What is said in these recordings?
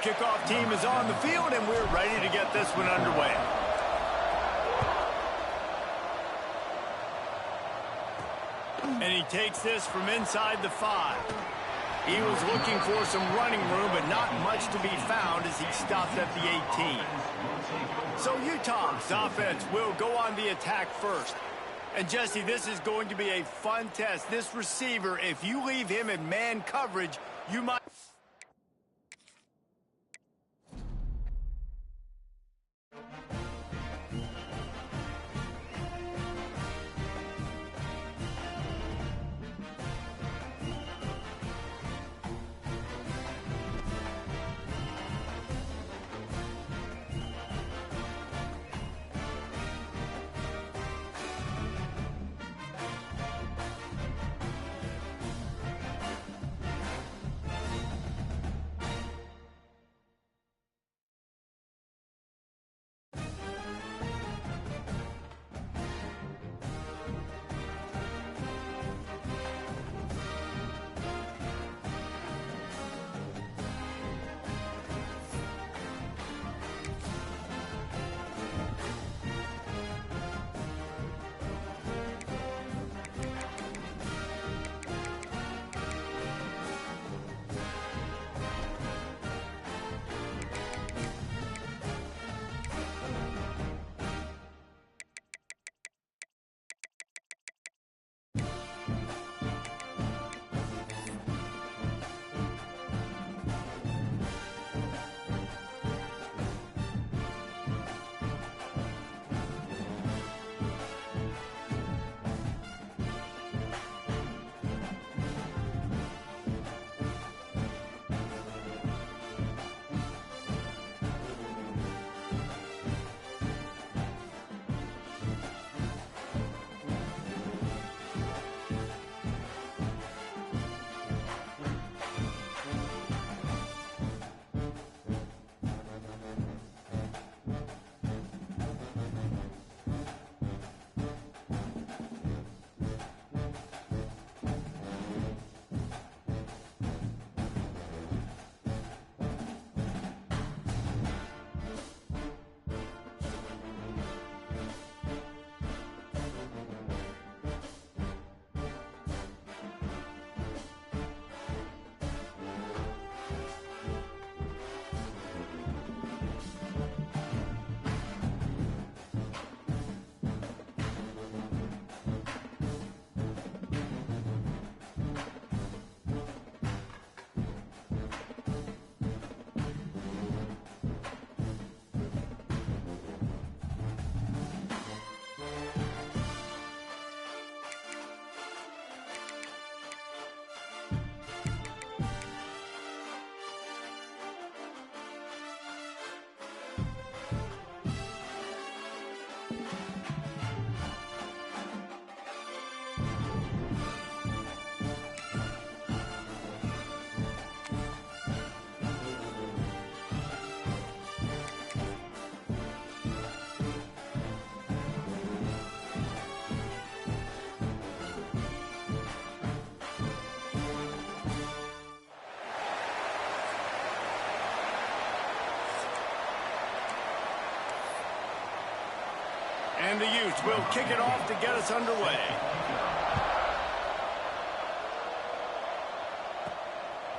kickoff team is on the field, and we're ready to get this one underway. And he takes this from inside the 5. He was looking for some running room, but not much to be found as he stopped at the 18. So Utah's offense will go on the attack first. And Jesse, this is going to be a fun test. This receiver, if you leave him in man coverage, you might... And the Utes will kick it off to get us underway.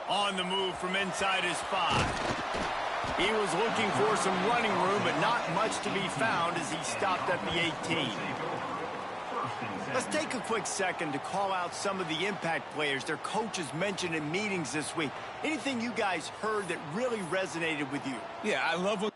On the move from inside his 5. He was looking for some running room, but not much to be found as he stopped at the 18. Let's take a quick second to call out some of the impact players their coaches mentioned in meetings this week. Anything you guys heard that really resonated with you? Yeah, I love what...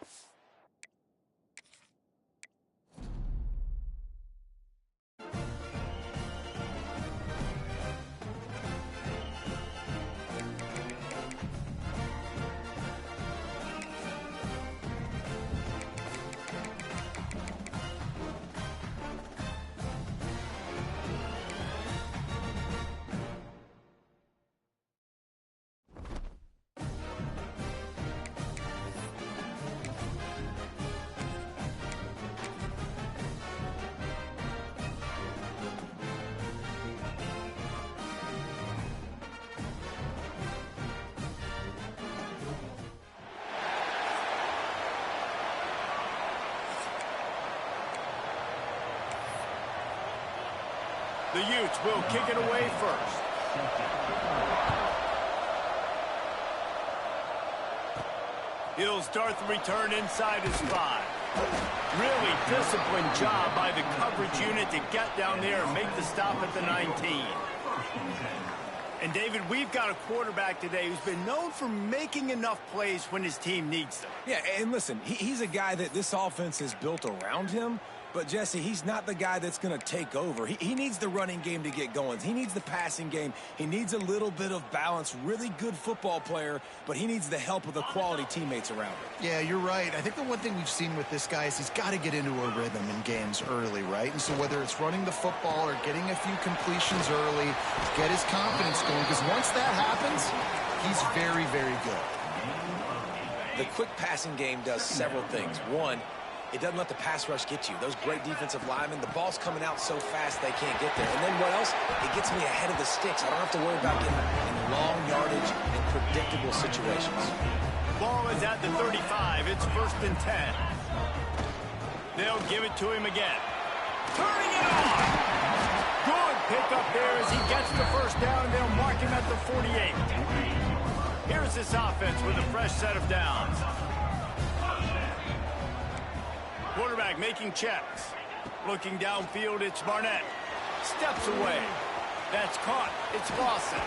The Utes will kick it away first. He'll start the return inside his 5. Really disciplined job by the coverage unit to get down there and make the stop at the 19. And, David, we've got a quarterback today who's been known for making enough plays when his team needs them. Yeah, and listen, he's a guy that this offense is built around him. But, Jesse, he's not the guy that's going to take over. He needs the running game to get going. He needs the passing game. He needs a little bit of balance. Really good football player, but he needs the help of the quality teammates around him. Yeah, you're right. I think the one thing we've seen with this guy is he's got to get into a rhythm in games early, right? And so whether it's running the football or getting a few completions early, get his confidence going, because once that happens, he's very, very good. The quick passing game does several things. One, it doesn't let the pass rush get you. Those great defensive linemen, the ball's coming out so fast they can't get there. And then what else? It gets me ahead of the sticks. I don't have to worry about getting in long yardage and predictable situations. Ball is at the 35. It's 1st and 10. They'll give it to him again. Turning it on! Good pickup there as he gets the first down, and they'll mark him at the 48. Here's this offense with a fresh set of downs. Quarterback making checks. Looking downfield, it's Barnett. Steps away. That's caught. It's Lawson.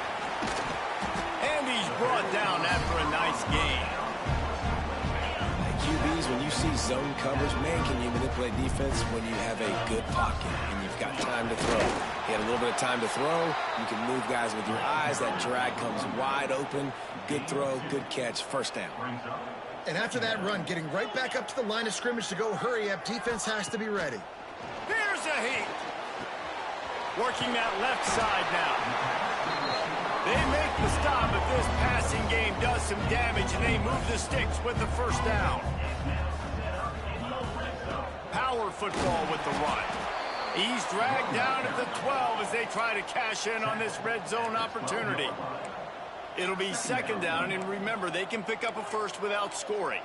And he's brought down after a nice gain. QBs, when you see zone coverage, man, can you manipulate defense when you have a good pocket and you've got time to throw. He had a little bit of time to throw. You can move guys with your eyes. That drag comes wide open. Good throw, good catch, first down. And after that run, getting right back up to the line of scrimmage to go hurry up, defense has to be ready. Here's a heat. Working that left side now. They make the stop, but this passing game does some damage, and they move the sticks with the first down. Power football with the run. He's dragged down at the 12 as they try to cash in on this red zone opportunity. It'll be 2nd down, and remember, they can pick up a first without scoring.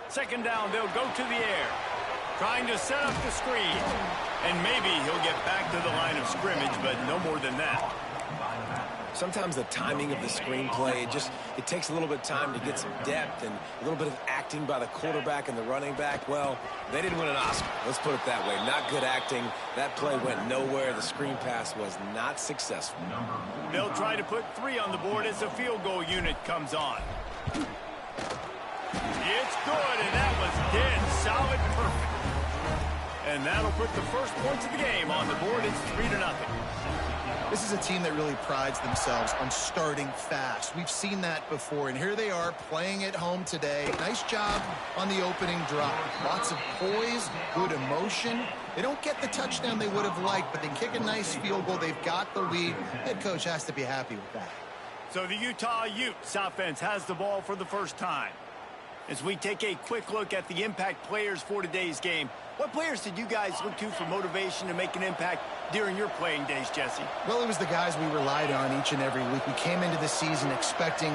2nd down, they'll go to the air. Trying to set up the screen. And maybe he'll get back to the line of scrimmage, but no more than that. Sometimes the timing of the screenplay, it takes a little bit of time to get some depth and a little bit of acting by the quarterback and the running back. Well, they didn't win an Oscar. Let's put it that way. Not good acting. That play went nowhere. The screen pass was not successful. They'll try to put 3 on the board as the field goal unit comes on. It's good, and that was dead solid perfect. And that'll put the first points of the game on the board. It's 3-0. This is a team that really prides themselves on starting fast. We've seen that before, and here they are playing at home today. Nice job on the opening drive. Lots of poise, good emotion. They don't get the touchdown they would have liked, but they kick a nice field goal. They've got the lead. Head coach has to be happy with that. So the Utah Utes offense has the ball for the first time. As we take a quick look at the impact players for today's game, what players did you guys look to for motivation to make an impact during your playing days, Jesse? Well, it was the guys we relied on each and every week. We came into the season expecting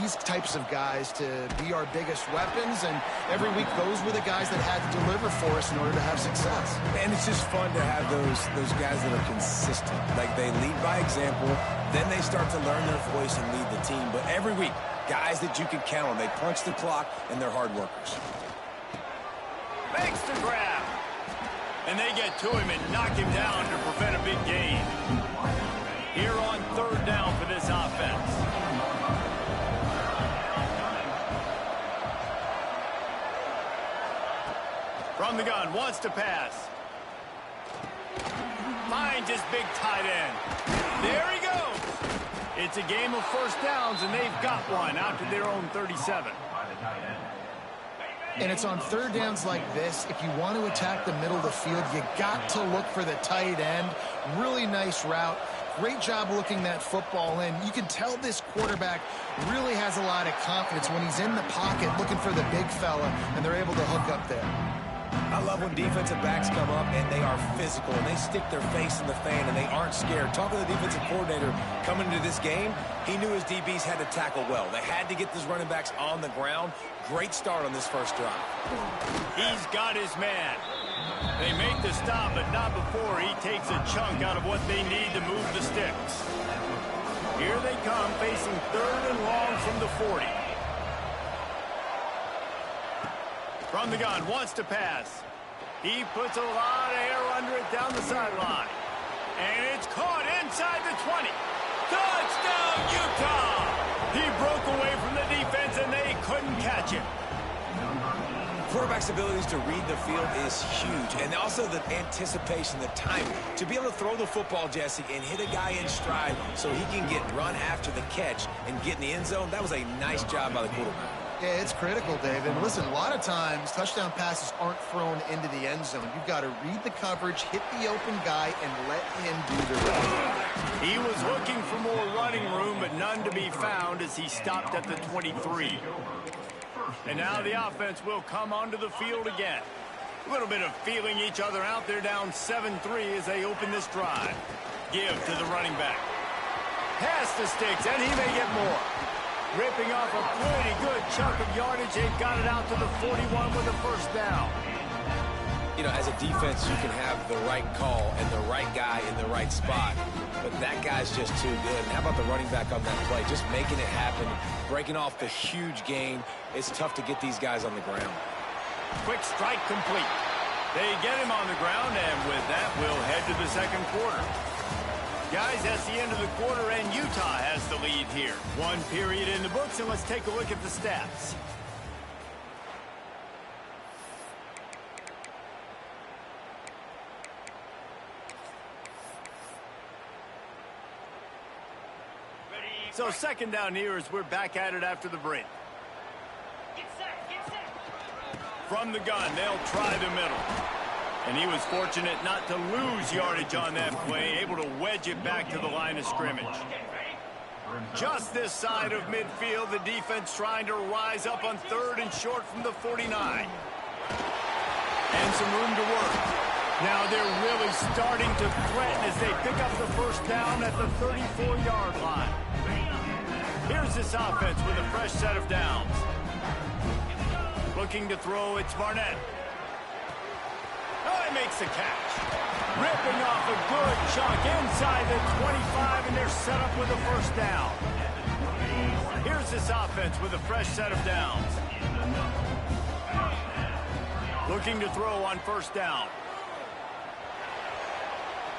these types of guys to be our biggest weapons, and every week those were the guys that had to deliver for us in order to have success. And it's just fun to have those guys that are consistent. Like, they lead by example, then they start to learn their voice and lead the team. But every week, guys that you can count on. They punch the clock, and they're hard workers. Makes the grab. And they get to him and knock him down to prevent a big gain. Here on 3rd down for this offense. From the gun, wants to pass. Finds his big tight end. There he goes. It's a game of first downs, and they've got one out to their own 37. And it's on 3rd downs like this. If you want to attack the middle of the field, you got to look for the tight end. Really nice route. Great job looking that football in. You can tell this quarterback really has a lot of confidence when he's in the pocket looking for the big fella, and they're able to hook up there. I love when defensive backs come up and they are physical and they stick their face in the fan and they aren't scared. Talking to the defensive coordinator coming into this game, he knew his DBs had to tackle well. They had to get these running backs on the ground. Great start on this first drive. He's got his man. They make the stop, but not before he takes a chunk out of what they need to move the sticks. Here they come, facing 3rd and long from the 40. From the gun, wants to pass. He puts a lot of air under it down the sideline. And it's caught inside the 20. Touchdown, Utah! He broke away from the defense, and they couldn't catch him. Quarterback's abilities to read the field is huge, and also the anticipation, the timing. To be able to throw the football, Jesse, and hit a guy in stride so he can get run after the catch and get in the end zone, that was a nice job by the quarterback. Yeah, it's critical, David. Listen, a lot of times touchdown passes aren't thrown into the end zone. You've got to read the coverage, hit the open guy, and let him do the rest. He was looking for more running room, but none to be found as he stopped at the 23. And now the offense will come onto the field again. A little bit of feeling each other out there, down 7-3 as they open this drive. Give to the running back. Pass the sticks, and he may get more. Ripping off a pretty good chunk of yardage. They've got it out to the 41 with a first down. You know, as a defense, you can have the right call and the right guy in the right spot, but that guy's just too good. And how about the running back on that play? Just making it happen, breaking off the huge gain. It's tough to get these guys on the ground. Quick strike complete. They get him on the ground, and with that, we'll head to the second quarter. Guys, that's the end of the quarter, and Utah has the lead here. One period in the books, and let's take a look at the stats. So second down here as we're back at it after the break. From the gun, they'll try the middle. And he was fortunate not to lose yardage on that play, able to wedge it back to the line of scrimmage. Just this side of midfield, the defense trying to rise up on 3rd and short from the 49. And some room to work. Now they're really starting to threaten as they pick up the first down at the 34-yard line. Here's this offense with a fresh set of downs. Looking to throw, it's Barnett. Oh, he makes the catch. Ripping off a good chunk inside the 25, and they're set up with a first down. Here's this offense with a fresh set of downs. Looking to throw on first down.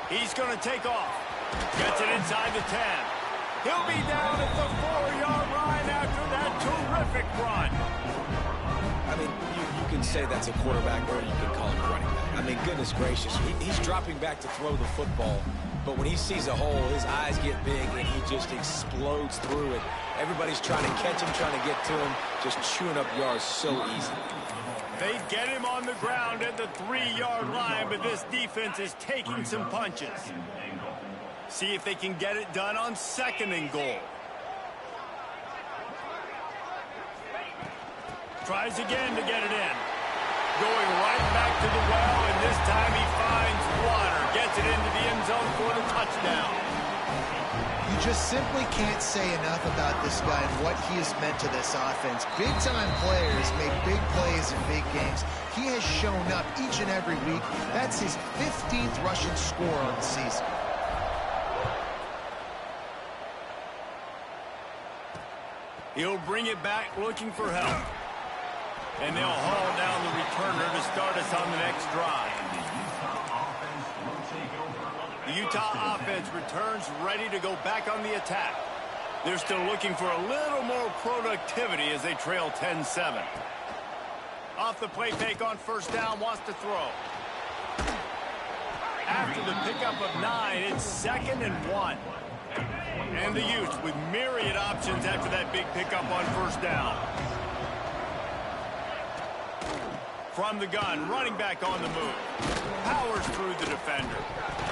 He's going to take off. Gets it inside the 10. He'll be down at the 4-yard line after that terrific run. I mean, you can say that's a quarterback, or you can call him a running back. I mean, goodness gracious, he's dropping back to throw the football, but when he sees a hole, his eyes get big, and he just explodes through it. Everybody's trying to catch him, trying to get to him, just chewing up yards so easy. They get him on the ground at the 3-yard line, but this defense is taking some punches. See if they can get it done on 2nd and goal. Tries again to get it in. Going right back to the well, and this time he finds water. Gets it into the end zone for the touchdown. You just simply can't say enough about this guy and what he has meant to this offense. Big-time players make big plays in big games. He has shown up each and every week. That's his 15th rushing score on the season. He'll bring it back looking for help. And they'll haul down the returner to start us on the next drive. The Utah offense returns ready to go back on the attack. They're still looking for a little more productivity as they trail 10-7. Off the play fake on first down, wants to throw. After the pickup of 9, it's 2nd and 1. And the Utes with myriad options after that big pickup on first down. From the gun, running back on the move. Powers through the defender.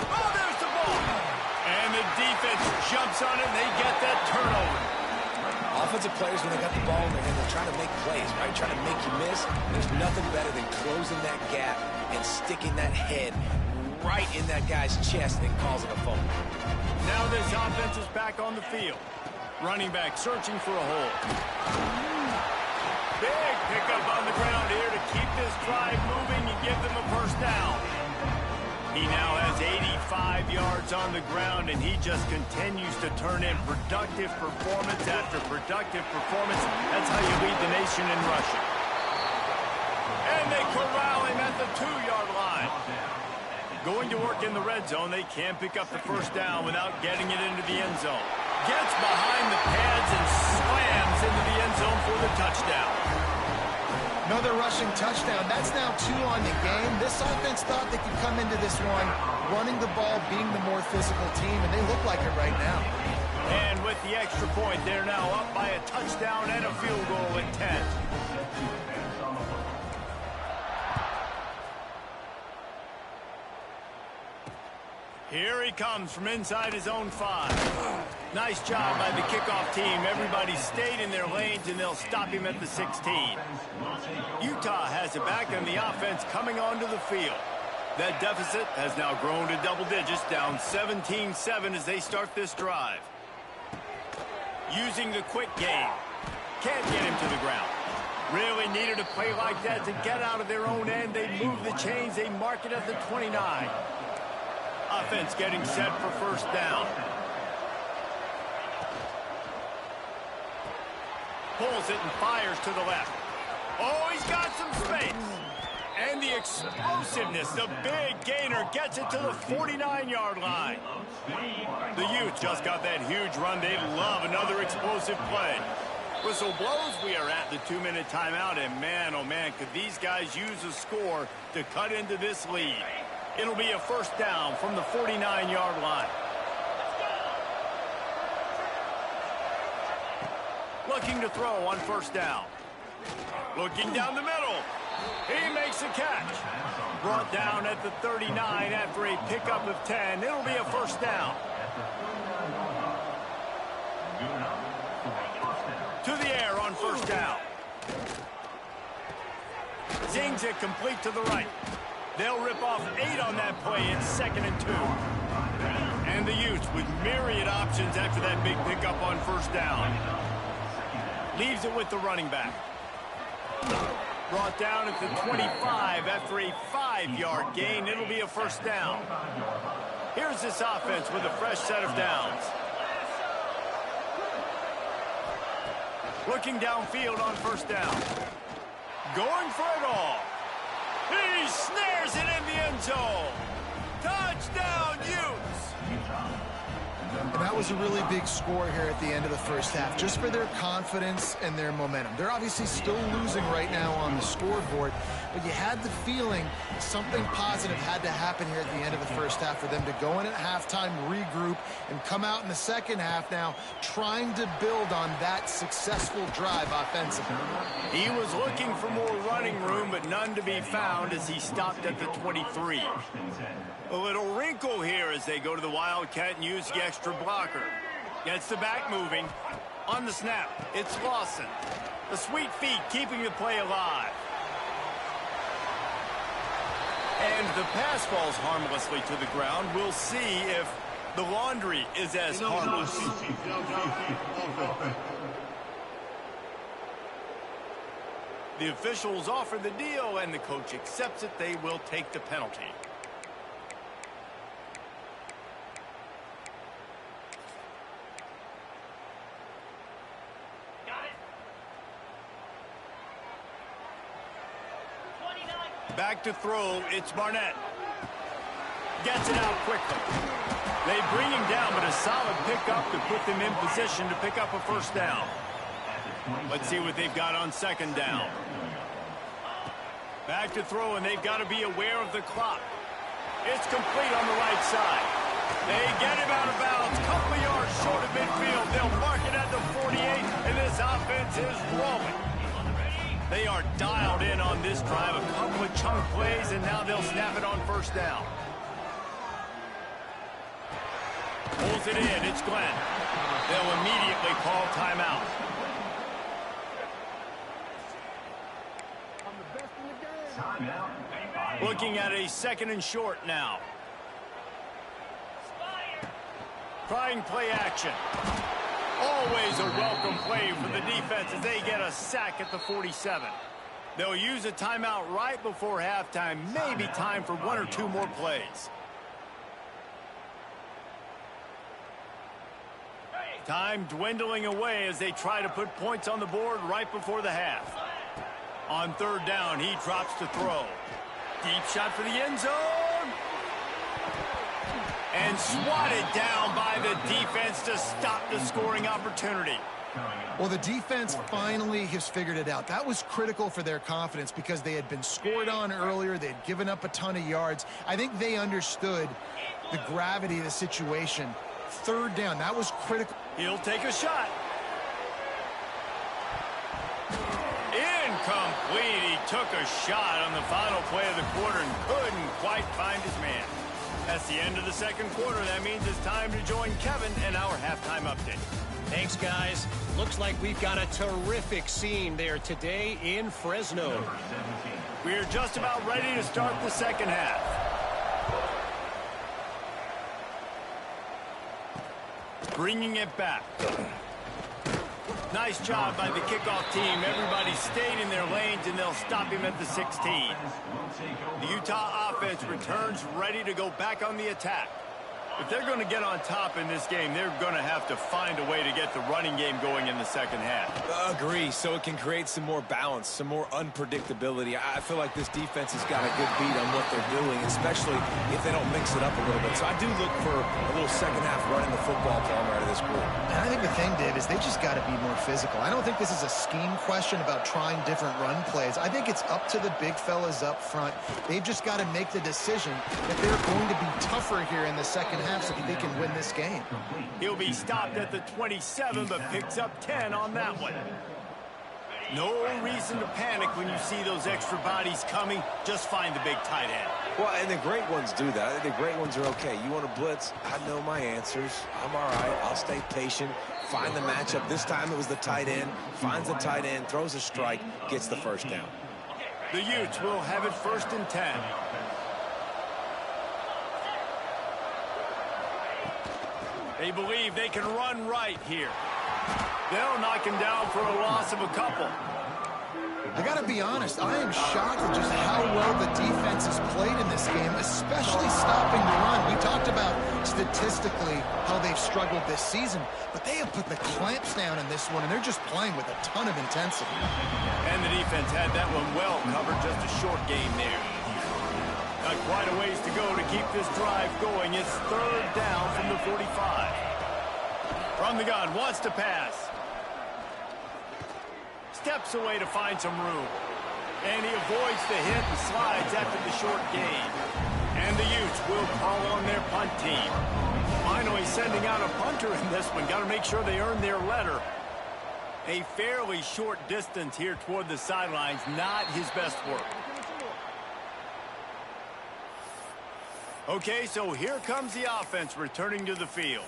Oh, there's the ball. And the defense jumps on it, and they get that turnover. Offensive players, when they got the ball in their hand, they're trying to make plays, right? Trying to make you miss. There's nothing better than closing that gap and sticking that head right in that guy's chest and causing a fumble. Now this offense is back on the field. Running back searching for a hole. Big pickup on the ground here to keep this drive moving and give them a first down. He now has 85 yards on the ground, and he just continues to turn in productive performance after productive performance. That's how you lead the nation in rushing. And they corral him at the 2-yard line. Going to work in the red zone, they can't pick up the first down without getting it into the end zone. Gets behind the pads and slams into the end zone for the touchdown. Another rushing touchdown. That's now 2 on the game. This offense thought they could come into this one running the ball, being the more physical team, and they look like it right now. And with the extra point, they're now up by a touchdown and a field goal at 10. Here he comes from inside his own 5. Nice job by the kickoff team. Everybody stayed in their lanes, and they'll stop him at the 16. Utah has it back, and the offense coming onto the field. That deficit has now grown to double digits, down 17-7 as they start this drive. Using the quick game. Can't get him to the ground. Really needed a play like that to get out of their own end. They move the chains. They mark it at the 29. Offense getting set for first down. Pulls it and fires to the left. Oh, he's got some space. And the explosiveness, the big gainer, gets it to the 49-yard line. The youth just got that huge run. They love another explosive play. Whistle blows. We are at the 2-minute timeout. And man, oh man, could these guys use a score to cut into this lead. It'll be a first down from the 49-yard line. Looking to throw on first down. Looking down the middle. He makes a catch. Brought down at the 39 after a pickup of 10. It'll be a first down. To the air on first down. Zings it complete to the right. They'll rip off 8 on that play. It's 2nd and 2. And the Utes with myriad options after that big pickup on first down. Leaves it with the running back. Brought down at the 25 after a 5-yard gain. It'll be a first down. Here's this offense with a fresh set of downs. Looking downfield on first down. Going for it all. He snares it in the end zone. Touchdown, Utes. And that was a really big score here at the end of the first half, just for their confidence and their momentum. They're obviously still losing right now on the scoreboard, but you had the feeling something positive had to happen here at the end of the first half for them to go in at halftime, regroup, and come out in the second half now trying to build on that successful drive offensively. He was looking for more running room, but none to be found as he stopped at the 23. A little wrinkle here as they go to the Wildcat and use the extra blocker. Gets the back moving. On the snap, it's Lawson. The sweet feet keeping the play alive. And the pass falls harmlessly to the ground. We'll see if the laundry is as harmless. The officials offer the deal, and the coach accepts it. They will take the penalty. Back to throw, it's Barnett. Gets it out quickly. They bring him down, but a solid pickup to put them in position to pick up a first down. Let's see what they've got on second down. Back to throw, and they've got to be aware of the clock. It's complete on the right side. They get him out of bounds, couple of yards short of midfield. They'll mark it at the 48, and this offense is rolling. They are dialed in on this drive. A couple of chunk plays, and now they'll snap it on first down. Pulls it in. It's Glenn. They'll immediately call timeout. Looking at a 2nd and short now. Trying play action. Always a welcome play for the defense as they get a sack at the 47. They'll use a timeout right before halftime. Maybe time for 1 or 2 more plays. Time dwindling away as they try to put points on the board right before the half. On 3rd down, he drops to throw. Deep shot for the end zone. And swatted down by the defense to stop the scoring opportunity. Well, the defense finally has figured it out. That was critical for their confidence because they had been scored on earlier. They had given up a ton of yards. I think they understood the gravity of the situation. 3rd down, that was critical. He'll take a shot. Incomplete. He took a shot on the final play of the quarter and couldn't quite find his man. That's the end of the 2nd quarter. That means it's time to join Kevin in our halftime update. Thanks, guys. Looks like we've got a terrific scene there today in Fresno. We're just about ready to start the 2nd half. Bringing it back. Nice job by the kickoff team. Everybody stayed in their lanes, and they'll stop him at the 16. The Utah offense returns ready to go back on the attack. If they're going to get on top in this game, they're going to have to find a way to get the running game going in the 2nd half. Agree, so it can create some more balance, some more unpredictability. I feel like this defense has got a good beat on what they're doing, especially if they don't mix it up a little bit. So I do look for a little 2nd half running the football Palmer out of this group. And I think the thing, Dave, is they just got to be more physical. I don't think this is a scheme question about trying different run plays. I think it's up to the big fellas up front. They've just got to make the decision that they're going to be tougher here in the 2nd half so that they can win this game. He'll be stopped at the 27, but picks up 10 on that one. No reason to panic when you see those extra bodies coming. Just find the big tight end. Well, and the great ones do that. The great ones are okay. You want to blitz? I know my answers. I'm all right. I'll stay patient. Find the matchup. This time it was the tight end. Finds the tight end, throws a strike, gets the 1st down. The Utes will have it 1st and 10. They believe they can run right here. They'll knock him down for a loss of a couple. I got to be honest, I am shocked at just how well the defense has played in this game, especially stopping the run. We talked about statistically how they've struggled this season, but they have put the clamps down in this one, and they're just playing with a ton of intensity. And the defense had that one well covered, just a short game there. Got quite a ways to go to keep this drive going. It's 3rd down from the 45. From the gun, wants to pass. Steps away to find some room. And he avoids the hit and slides after the short gain. And the Utes will call on their punt team. Finally sending out a punter in this one. Got to make sure they earn their letter. A fairly short distance here toward the sidelines. Not his best work. Okay, so here comes the offense returning to the field.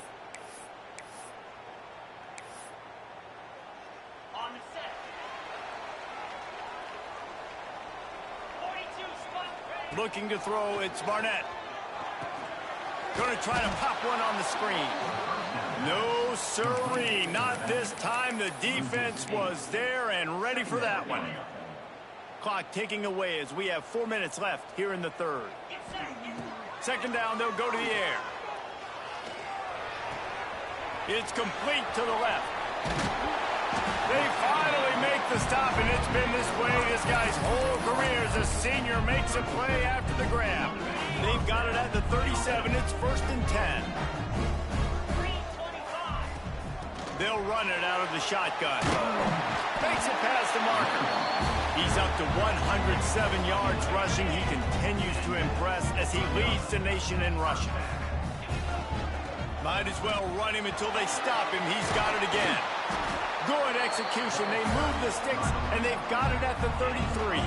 On the set. 42 spot ready. Looking to throw, it's Barnett. Going to try to pop one on the screen. No siree, not this time. The defense was there and ready for that one. Clock ticking away as we have 4 minutes left here in the 3rd. 2nd down, they'll go to the air. It's complete to the left. They finally make the stop, and it's been this way this guy's whole career as a senior makes a play after the grab. They've got it at the 37. It's 1st and 10. 325. They'll run it out of the shotgun. Makes it past the marker. He's up to 107 yards rushing. He continues to impress as he leads the nation in rushing. Might as well run him until they stop him. He's got it again. Good execution. They move the sticks, and they've got it at the 33.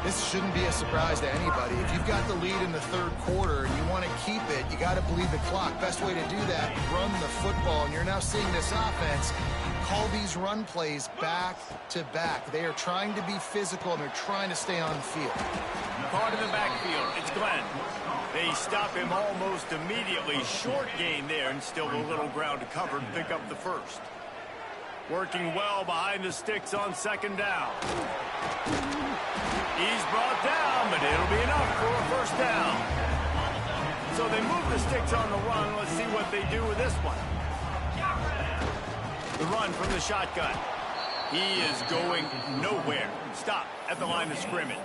This shouldn't be a surprise to anybody. If you've got the lead in the 3rd quarter and you want to keep it, you got to bleed the clock. Best way to do that, run the football. And you're now seeing this offense call these run plays back to back. They are trying to be physical, and they're trying to stay on the field. Caught in the backfield. It's Glenn. They stop him almost immediately. Short gain there, and still a little ground to cover to pick up the 1st. Working well behind the sticks on second down. He's brought down, but it'll be enough for a first down. So they move the sticks on the run. Let's see what they do with this one. The run from the shotgun. He is going nowhere. Stop at the line of scrimmage.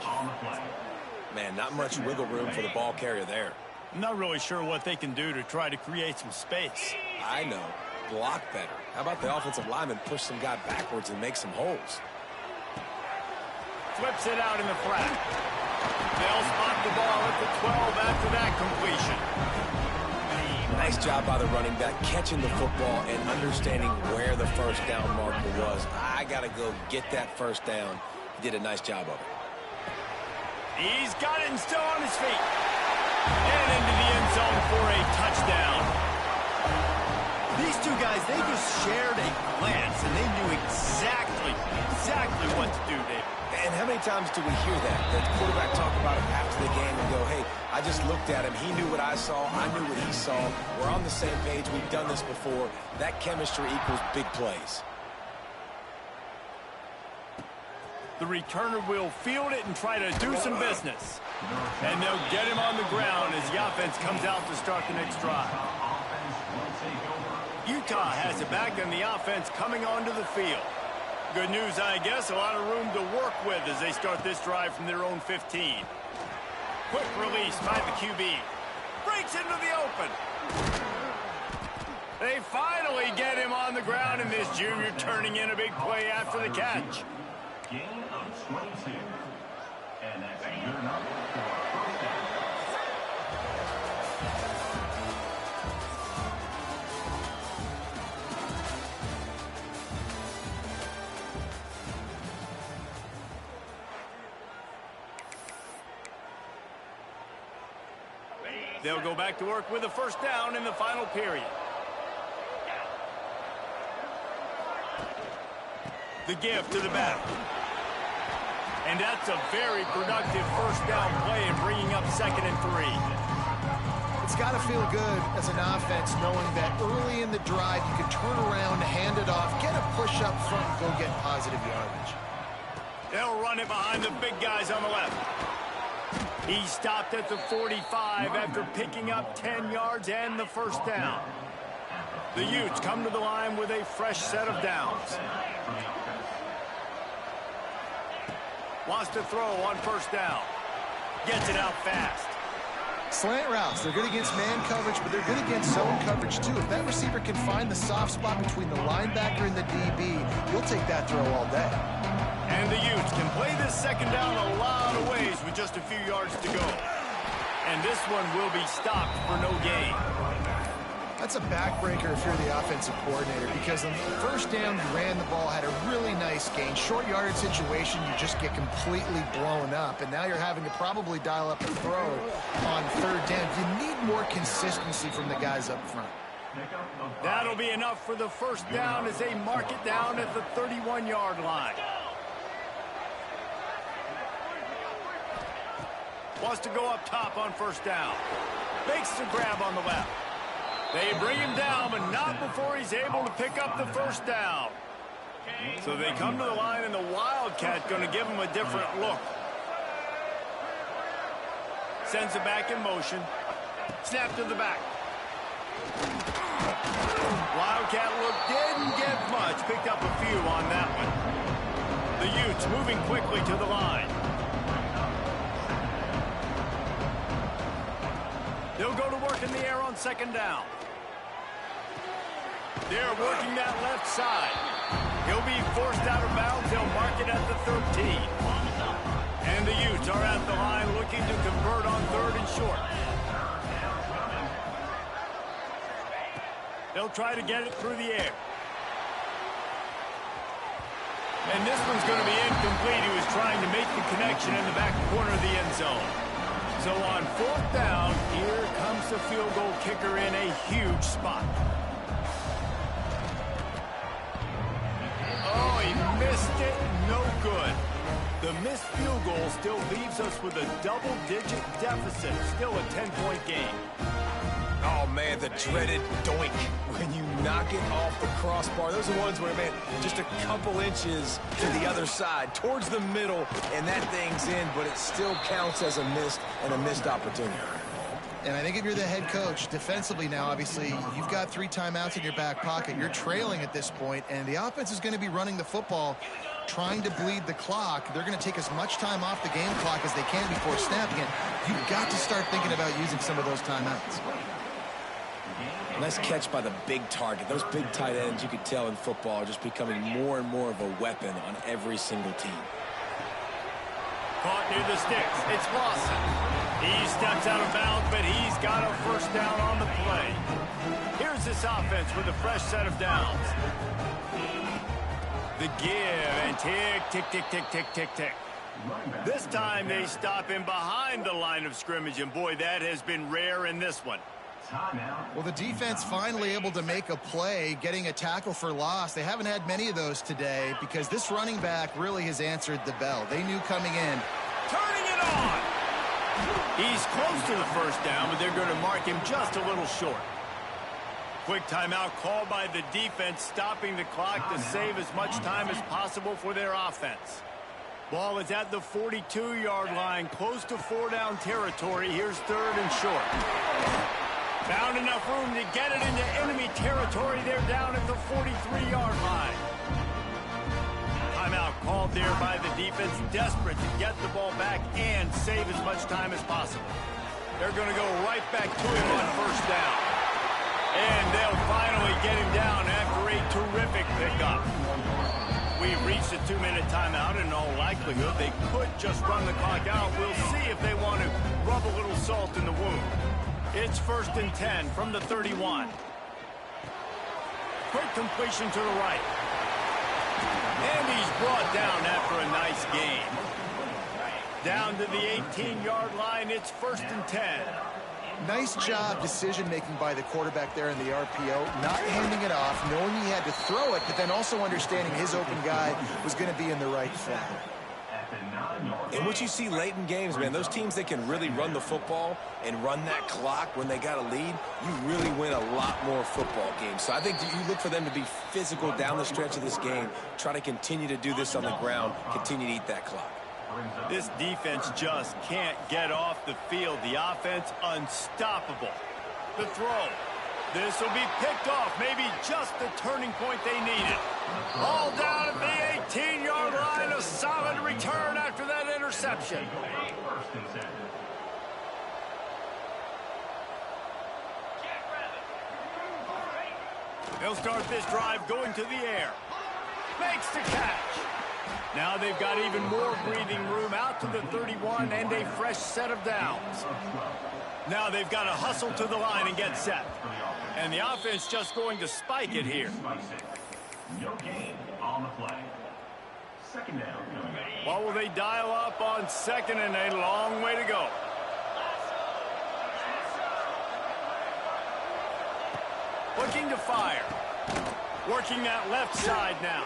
Man, not much wiggle room for the ball carrier there. I'm not really sure what they can do to try to create some space. I know. Block better. How about the offensive lineman push some guy backwards and make some holes? Flips it out in the flat. They'll spot the ball at the 12 after that completion. Nice job by the running back catching the football and understanding where the first down marker was. I got to go get that first down. He did a nice job of it. He's got it and still on his feet. And into the end zone for a touchdown. These two guys, they just shared a glance, and they knew exactly what to do there. And how many times do we hear that? The quarterback talk about it after the game and go, hey, I just looked at him. He knew what I saw. I knew what he saw. We're on the same page. We've done this before. That chemistry equals big plays. The returner will field it and try to do some business. And they'll get him on the ground as the offense comes out to start the next drive. Utah has it back, and the offense coming onto the field. Good news, I guess, a lot of room to work with as they start this drive from their own 15. Quick release by the QB. Breaks into the open. They finally get him on the ground, and this junior turning in a big play after the catch. Gain of 22. And that's good enough for a first down. They'll go back to work with a first down in the final period. The give to the back. And that's a very productive first down play in bringing up 2nd and 3. It's got to feel good as an offense knowing that early in the drive you can turn around, hand it off, get a push up front, and go get positive yardage. They'll run it behind the big guys on the left. He stopped at the 45 after picking up 10 yards and the first down. The Utes come to the line with a fresh set of downs. Wants to throw on first down. Gets it out fast. Slant routes, they're good against man coverage, but they're good against zone coverage too. If that receiver can find the soft spot between the linebacker and the DB, you'll take that throw all day. And the Utes can play this second down a lot of ways with just a few yards to go. And this one will be stopped for no gain. That's a backbreaker if you're the offensive coordinator, because on the first down you ran the ball, had a really nice gain. Short yardage situation, you just get completely blown up, and now you're having to probably dial up a throw on third down. You need more consistency from the guys up front. That'll be enough for the first down as they mark it down at the 31-yard line. Wants to go up top on first down. Makes the grab on the left. They bring him down, but not before he's able to pick up the first down. So they come to the line, and the Wildcat going to give him a different look. Sends it back in motion. Snap to the back. Wildcat look didn't get much. Picked up a few on that one. The Utes moving quickly to the line. They'll go to work in the air on second down. They're working that left side. He'll be forced out of bounds. They'll mark it at the 13. And the Utes are at the line looking to convert on third and short. They'll try to get it through the air. And this one's going to be incomplete. He was trying to make the connection in the back corner of the end zone. So on fourth down, here comes the field goal kicker in a huge spot. Oh, he missed it. No good. The missed field goal still leaves us with a double-digit deficit. Still a 10-point game. Oh, man, the dreaded doink when you knock it off the crossbar. Those are the ones where, man, just a couple inches to the other side, towards the middle, and that thing's in, but it still counts as a missed opportunity. And I think if you're the head coach, defensively now, obviously, you've got 3 timeouts in your back pocket. You're trailing at this point, and the offense is going to be running the football, trying to bleed the clock. They're going to take as much time off the game clock as they can before snapping it. You've got to start thinking about using some of those timeouts. Nice catch by the big target. Those big tight ends, you could tell in football, are just becoming more and more of a weapon on every single team. Caught near the sticks. It's Lawson. He steps out of bounds, but he's got a first down on the play. Here's this offense with a fresh set of downs. The give, and tick, tick, tick, tick, tick, tick, tick. This time they stop him behind the line of scrimmage, and boy, that has been rare in this one. Well, the defense finally able to make a play, getting a tackle for loss. They haven't had many of those today because this running back really has answered the bell. They knew coming in. Turning it on! He's close to the first down, but they're going to mark him just a little short. Quick timeout called by the defense, stopping the clock to save as much time as possible for their offense. Ball is at the 42-yard line, close to 4-down territory. Here's 3rd and short. Found enough room to get it into enemy territory. They're down at the 43-yard line. Timeout called there by the defense, desperate to get the ball back and save as much time as possible. They're going to go right back to him on first down. And they'll finally get him down after a terrific pickup. We've reached a 2-minute timeout, and in all likelihood, they could just run the clock out. We'll see if they want to rub a little salt in the wound. It's 1st and 10 from the 31. Quick completion to the right. And he's brought down after a nice gain. Down to the 18-yard line, it's 1st and 10. Nice job decision-making by the quarterback there in the RPO, not handing it off, knowing he had to throw it, but then also understanding his open guy was going to be in the right flat. And what you see late in games, man, those teams that can really run the football and run that clock when they got a lead, you really win a lot more football games. So I think you look for them to be physical down the stretch of this game, try to continue to do this on the ground, continue to eat that clock. This defense just can't get off the field. The offense unstoppable. The throw. This will be picked off. Maybe just the turning point they needed. All down at the 18-yard line. A solid return after that interception. They'll start this drive going to the air. Makes the catch. Now they've got even more breathing room out to the 31 and a fresh set of downs. Now they've got to hustle to the line and get set. And the offense just going to spike it here. No gain on the play. 2nd down. What will they dial up on 2nd and a long way to go? Looking to fire. Working that left side now.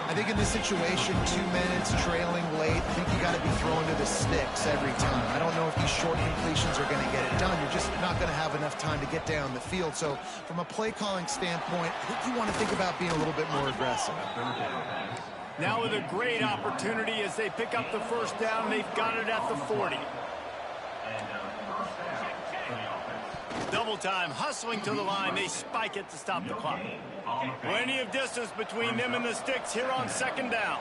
I think in this situation, 2 minutes, trailing late, I think you got to be throwing to the sticks every time. I don't know if these short completions are going to get it done. You're just not going to have enough time to get down the field. So from a play calling standpoint, I think you want to think about being a little bit more aggressive. Now with a great opportunity as they pick up the first down, they've got it at the 40. Double time, hustling to the line. They spike it to stop the clock. Plenty of distance between them and the sticks here on 2nd down.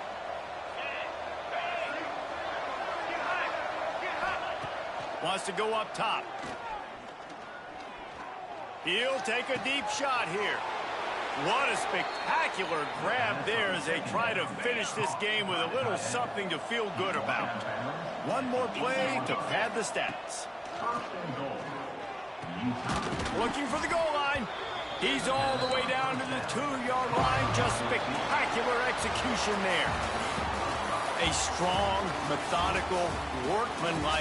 Wants to go up top. He'll take a deep shot here. What a spectacular grab there as they try to finish this game with a little something to feel good about. One more play to pad the stats. Looking for the goal line. He's all the way down to the 2-yard line. Just spectacular execution there. A strong, methodical, workmanlike